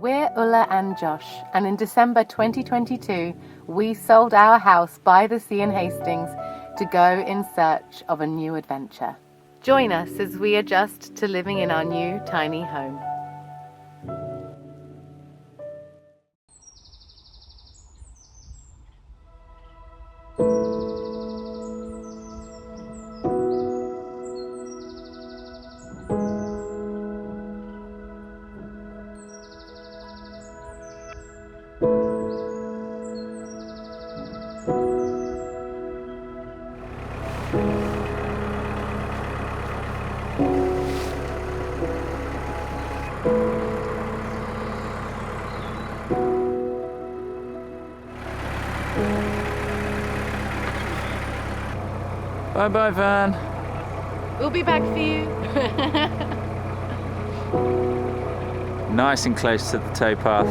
We're Ula and Josh, and in December 2022, we sold our house by the sea in Hastings to go in search of a new adventure. Join us as we adjust to living in our new tiny home. Bye-bye, Van. We'll be back for you. Nice and close to the towpath.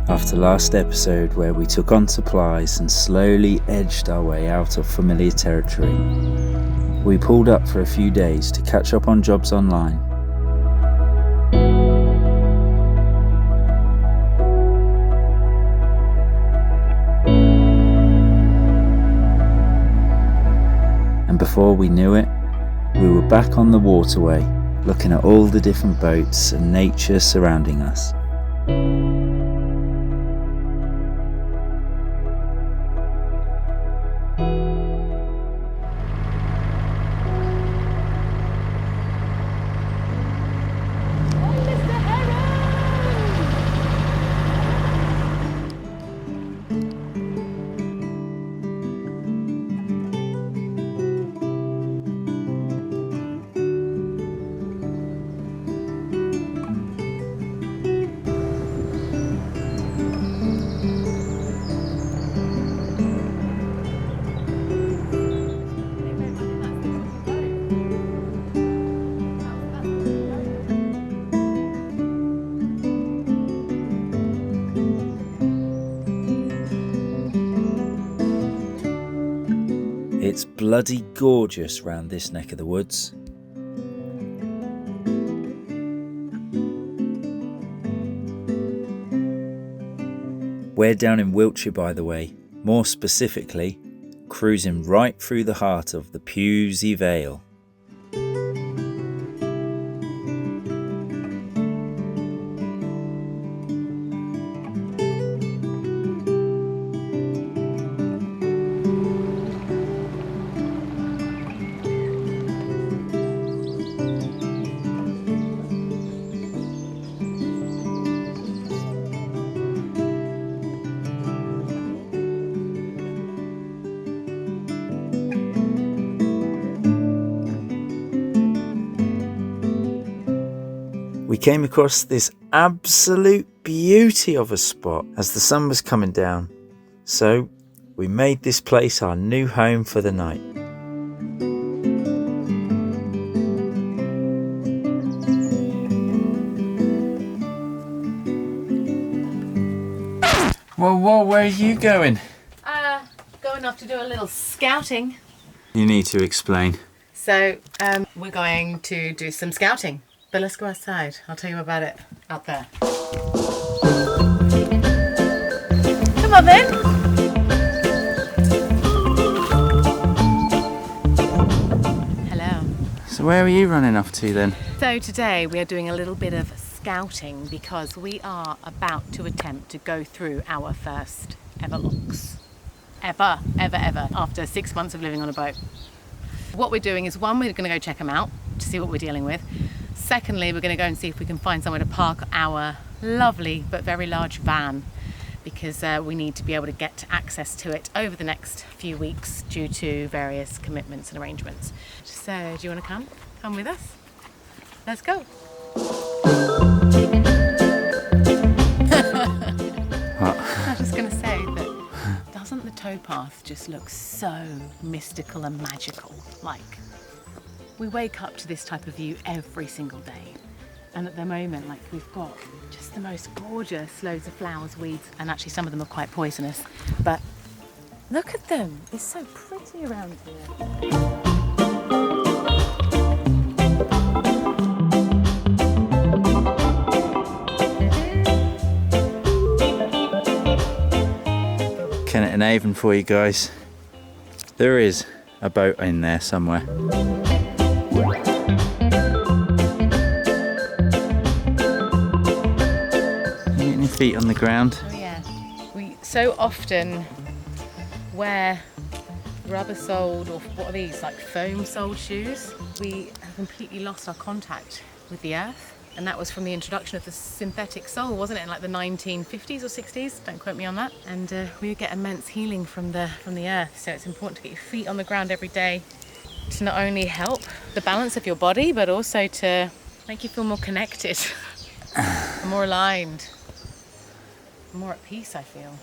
After last episode where we took on supplies and slowly edged our way out of familiar territory, we pulled up for a few days to catch up on jobs online. And before we knew it, we were back on the Waterway, looking at all the different boats and nature surrounding us. It's bloody gorgeous round this neck of the woods. We're down in Wiltshire, by the way, more specifically, cruising right through the heart of the Pewsey Vale. We came across this absolute beauty of a spot as the sun was coming down, so we made this place our new home for the night. Whoa, where are you going? Going off to do a little scouting. You need to explain. So, we're going to do some scouting. But let's go outside. I'll tell you about it out there. Come on then. Hello. So where are you running off to then? So today we are doing a little bit of scouting because we are about to attempt to go through our first ever locks. Ever, after 6 months of living on a boat. What we're doing is, one, we're going to go check them out to see what we're dealing with. Secondly, we're going to go and see if we can find somewhere to park our lovely but very large van, because we need to be able to get access to it over the next few weeks due to various commitments and arrangements. So, do you want to come? Come with us? Let's go. I was just going to say that, doesn't the towpath just look so mystical and magical? Like, we wake up to this type of view every single day. And at the moment, like, we've got just the most gorgeous loads of flowers, weeds, and actually some of them are quite poisonous. But look at them. It's so pretty around here. Kennet and Avon for you guys. There is a boat in there somewhere. Getting your feet on the ground. Oh yeah. We so often wear rubber-soled, or what are these, like foam-soled shoes. We have completely lost our contact with the earth. And that was from the introduction of the synthetic sole, wasn't it, in like the 1950s or 60s? Don't quote me on that. And we get immense healing from the earth. So it's important to get your feet on the ground every day to not only help the balance of your body, but also to make you feel more connected, more aligned, more at peace, I feel,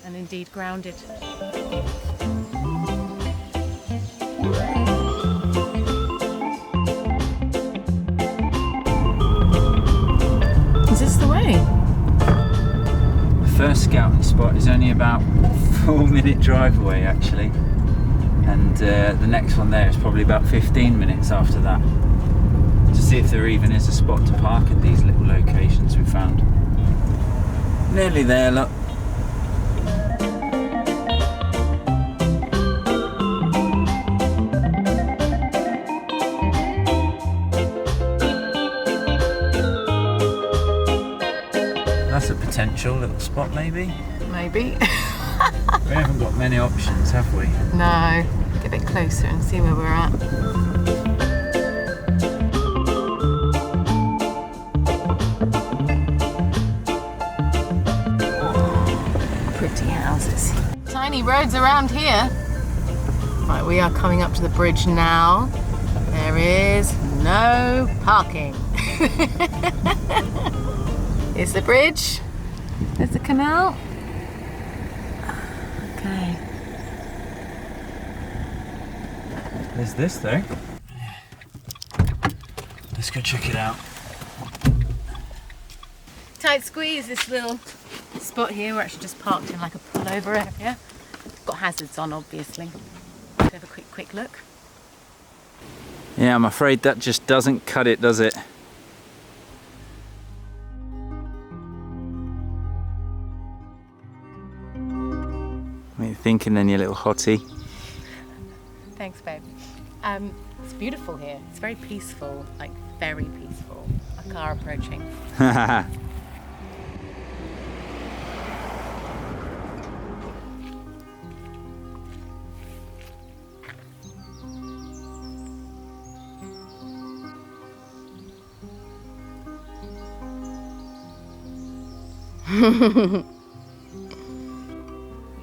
and indeed grounded. Is this the way? The first scouting spot is only about 4-minute drive away actually, and the next one there is probably about 15 minutes after that, to see if there even is a spot to park at these little locations we found. Nearly there, look. That's a potential little spot, maybe? Maybe. We haven't got many options, have we? No. Get a bit closer and see where we're at. Pretty houses. Tiny roads around here. Right, we are coming up to the bridge now. There is no parking. Here's the bridge. There's the canal. Okay. There's this though. Let's go check it out. Tight squeeze, this little spot here. We're actually just parked in like a pullover area. Got hazards on, obviously. Let's have a quick look. Yeah, I'm afraid that just doesn't cut it, does it? What are you thinking then, you little hottie? Thanks, babe. It's beautiful here. It's very peaceful, like very peaceful. A car approaching. What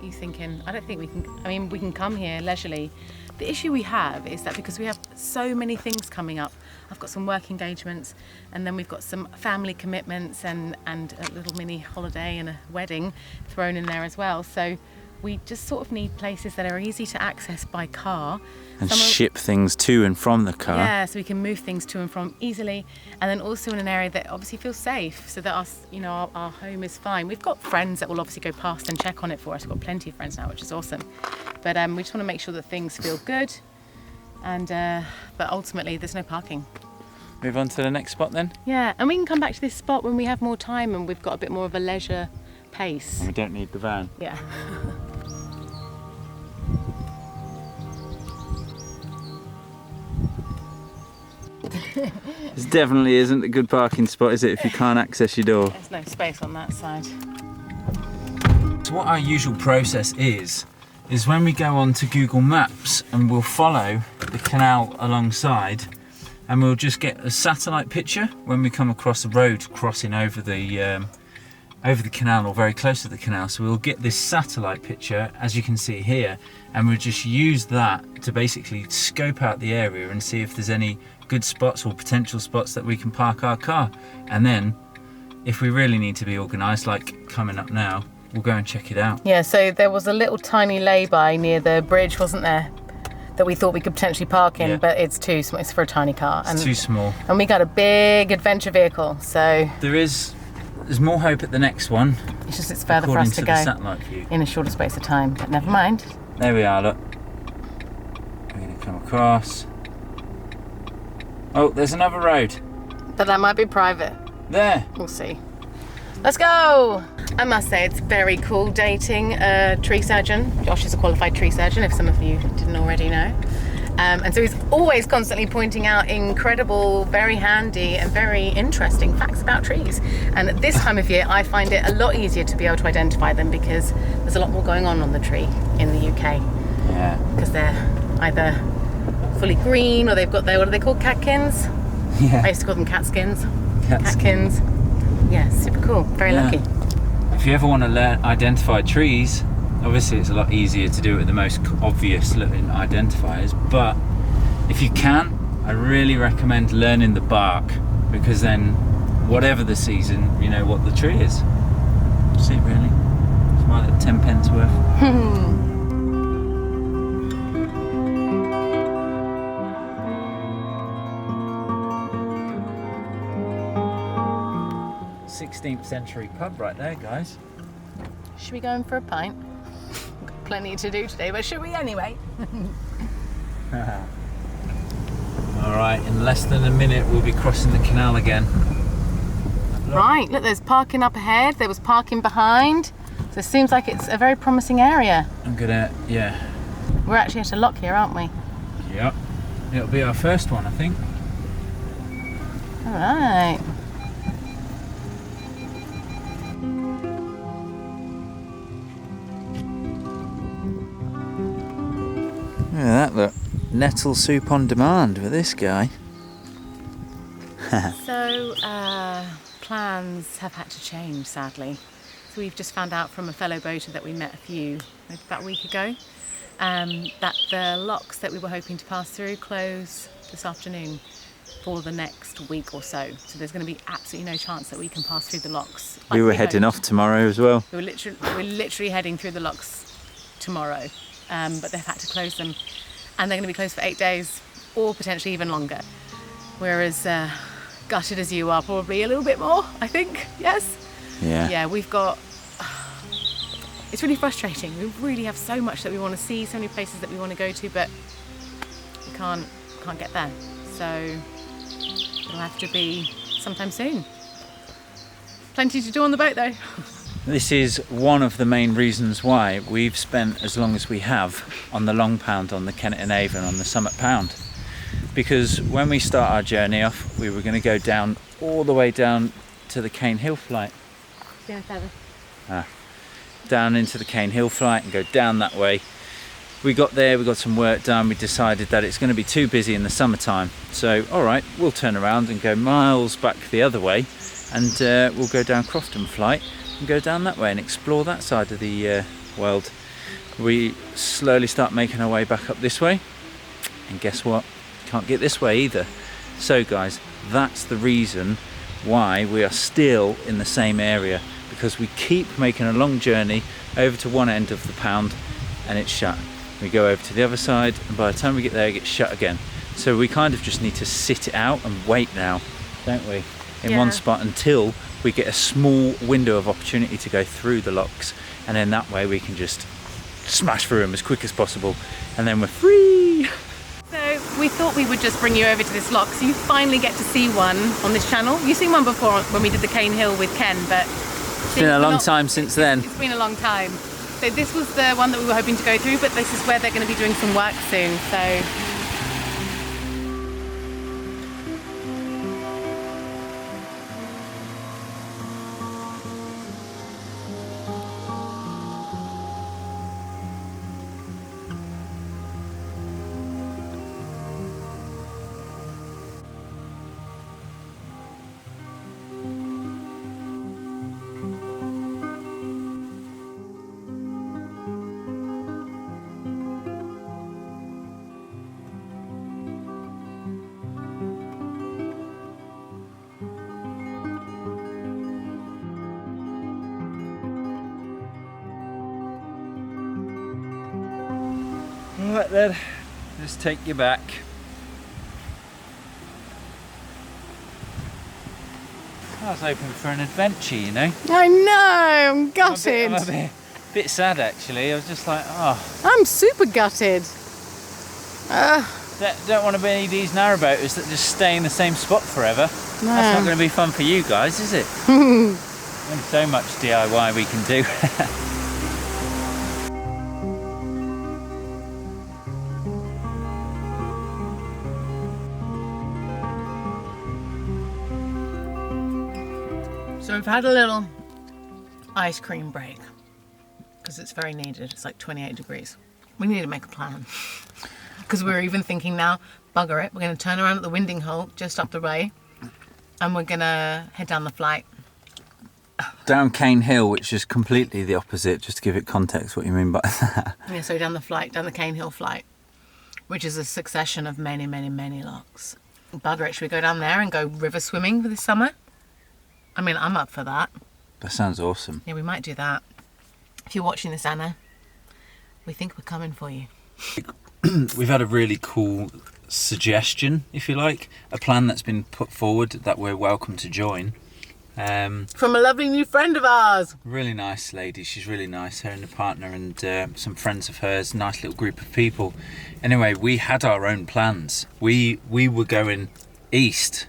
are you thinking? I don't think we can, I mean, we can come here leisurely. The issue we have is that because we have so many things coming up, I've got some work engagements, and then we've got some family commitments and a little mini holiday and a wedding thrown in there as well. So we just sort of need places that are easy to access by car. And ship things to and from the car. Yeah, so we can move things to and from easily, and then also in an area that obviously feels safe, so that our home is fine. We've got friends that will obviously go past and check on it for us. We've got plenty of friends now, which is awesome. But we just want to make sure that things feel good, and but ultimately there's no parking. Move on to the next spot then. Yeah, and we can come back to this spot when we have more time and we've got a bit more of a leisure pace. And we don't need the van. Yeah. This definitely isn't a good parking spot, is it, if you can't access your door? There's no space on that side. So what our usual process is when we go on to Google Maps and we'll follow the canal alongside, and we'll just get a satellite picture when we come across the road crossing over the canal or very close to the canal. So we'll get this satellite picture, as you can see here, and we'll just use that to basically scope out the area and see if there's any good spots or potential spots that we can park our car. And then if we really need to be organised, like coming up now, we'll go and check it out. Yeah, so there was a little tiny lay-by near the bridge, wasn't there? that we thought we could potentially park in, Yeah. but it's too small. It's for a tiny car. It's too small. And we got a big adventure vehicle, so There's more hope at the next one. it's just it's further for according us to the go satellite view. in a shorter space of time. But never mind. There we are, look. We're going to come across. Oh, there's another road. But that might be private. There. We'll see. Let's go! I must say it's very cool dating a tree surgeon. Josh is a qualified tree surgeon, if some of you didn't already know. And so he's always constantly pointing out incredible, very handy and very interesting facts about trees. And at this time of year, I find it a lot easier to be able to identify them because there's a lot more going on the tree in the UK. Yeah. Because they're either fully green or they've got their, what are they called, catkins? Yeah. I used to call them catkins. Catkins. Catkins. Yeah, super cool. Very Yeah. lucky. If you ever want to identify trees, obviously it's a lot easier to do it with the most obvious looking identifiers, but if you can, I really recommend learning the bark, because then whatever the season, you know what the tree is. See it really? It's my little 10 pence worth. 16th century pub right there, guys. Should we go in for a pint? Got plenty to do today, but should we anyway? Alright, in less than a minute we'll be crossing the canal again. Right, look, there's parking up ahead, there was parking behind. So it seems like it's a very promising area. Yeah. We're actually at a lock here, aren't we? Yep. It'll be our first one, I think. All right. Look at that, look. Nettle soup on demand with this guy. So, plans have had to change, sadly. So we've just found out from a fellow boater that we met maybe about a week ago, that the locks that we were hoping to pass through close this afternoon for the next week or so. So there's going to be absolutely no chance that we can pass through the locks. We were heading off tomorrow as well. We're literally heading through the locks tomorrow, but they've had to close them, and they're going to be closed for 8 days, or potentially even longer. Whereas gutted as you are, probably a little bit more, I think. Yes. Yeah. Yeah, we've got. It's really frustrating. We really have so much that we want to see, so many places that we want to go to, but we can't get there. So it'll have to be sometime soon. Plenty to do on the boat though. This is one of the main reasons why we've spent as long as we have on the long pound, on the Kennet and Avon, on the Summit Pound. Because when we start our journey off, we were going to go down all the way down to the Cane Hill flight. Yeah, Down into the Cane Hill flight and go down that way. We got there, we got some work done, we decided that it's going to be too busy in the summertime. So, alright, we'll turn around and go miles back the other way, and we'll go down Crofton flight and go down that way and explore that side of the world. We slowly start making our way back up this way, and guess what? Can't get this way either. So guys, that's the reason why we are still in the same area, because we keep making a long journey over to one end of the pound and it's shut. We go over to the other side, and by the time we get there it gets shut again. So we kind of just need to sit it out and wait now, don't we, in one spot until we get a small window of opportunity to go through the locks, and then that way we can just smash through them as quick as possible, and then we're free. So we thought we would just bring you over to this lock, so you finally get to see one on this channel. You've seen one before when we did the Cane Hill with Ken, but It's been a long time since then. It's been a long time. So this was the one that we were hoping to go through, but this is where they're going to be doing some work soon. So Right then, Just take you back. I was hoping for an adventure, you know. I know, I'm gutted. I'm a bit sad actually. I was just like, oh. I'm super gutted. Don't want to be any of these narrowboaters that just stay in the same spot forever. No. That's not going to be fun for you guys, is it? There's so much DIY we can do. So we've had a little ice cream break because it's very needed. It's like 28 degrees. We need to make a plan because we're even thinking now, bugger it, we're going to turn around at the winding hole just up the way and we're going to head down the flight. Down Cane Hill, which is completely the opposite, just to give it context what you mean by that. Yeah, so down the Cane Hill flight, which is a succession of many, many, many locks. Bugger it, should we go down there and go river swimming for this summer? I mean, I'm up for that. That sounds awesome. Yeah, we might do that. If you're watching this, Anna, we think we're coming for you. We've had a really cool suggestion, if you like, a plan that's been put forward that we're welcome to join. From a lovely new friend of ours. Really nice lady, she's really nice, her and her partner and some friends of hers, nice little group of people. Anyway, we had our own plans. We were going east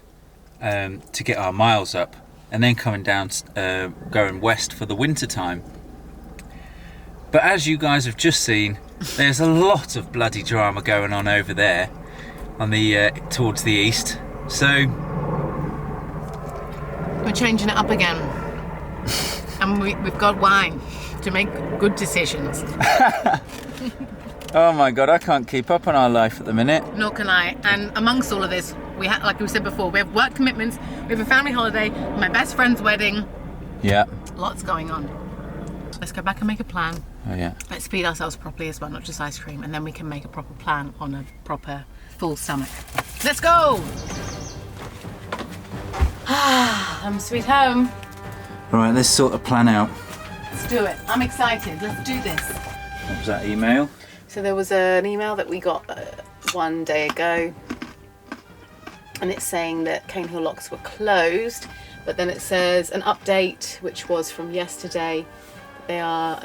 to get our miles up and then coming down, going west for the winter time. But as you guys have just seen, there's a lot of bloody drama going on over there on the towards the east. So we're changing it up again. And we've got wine to make good decisions. oh my god, I can't keep up on our life at the minute. Nor can I. And amongst all of this, we have, like we said before, we have work commitments, we have a family holiday, my best friend's wedding. Yeah. Lots going on. Let's go back and make a plan. Oh yeah. Let's feed ourselves properly as well, not just ice cream, and then we can make a proper plan on a proper full stomach. Let's go! Home sweet home. Right, let's sort of plan out. Let's do it. I'm excited. Let's do this. What was that email? So there was an email that we got one day ago, and it's saying that Cane Hill locks were closed, but then it says an update, which was from yesterday. They are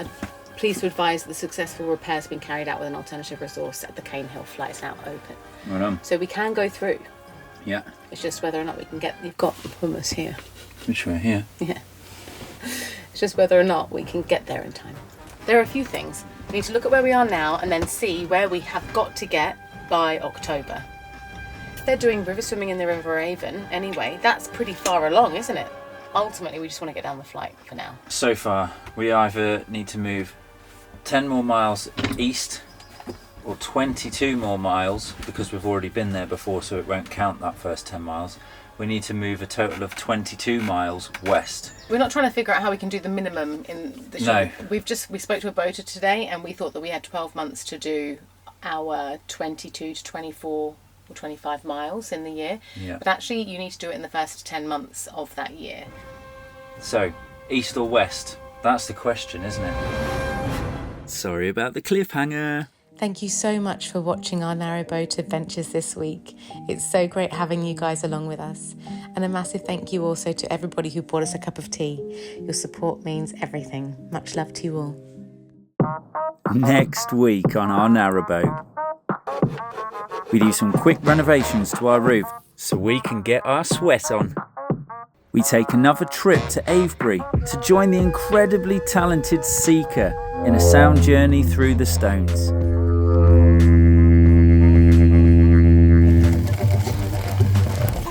pleased to advise that the successful repair has been carried out with an alternative resource at the Cane Hill flight is now open. Right on. So we can go through. Yeah. It's just whether or not we can get. You've got hummus here. Which way? Here? Yeah. It's just whether or not we can get there in time. There are a few things. We need to look at where we are now and then see where we have got to get by October. They're doing river swimming in the River Avon anyway. That's pretty far along, isn't it? Ultimately, we just want to get down the flight for now. So far, we either need to move 10 more miles east or 22 more miles, because we've already been there before, so it won't count that first 10 miles. We need to move a total of 22 miles west. We're not trying to figure out how we can do the minimum in the No. We spoke to a boater today, and we thought that we had 12 months to do our 22 to 24 or 25 miles in the year. Yeah. But actually, you need to do it in the first 10 months of that year. So, east or west? That's the question, isn't it? Sorry about the cliffhanger. Thank you so much for watching our narrowboat adventures this week. It's so great having you guys along with us. And a massive thank you also to everybody who bought us a cup of tea. Your support means everything. Much love to you all. Next week on our narrowboat, we do some quick renovations to our roof so we can get our sweat on. We take another trip to Avebury to join the incredibly talented Seeker in a sound journey through the Stones.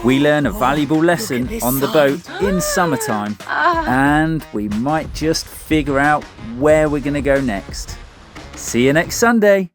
We learn a valuable lesson on the boat in summertime, and we might just figure out where we're going to go next. See you next Sunday.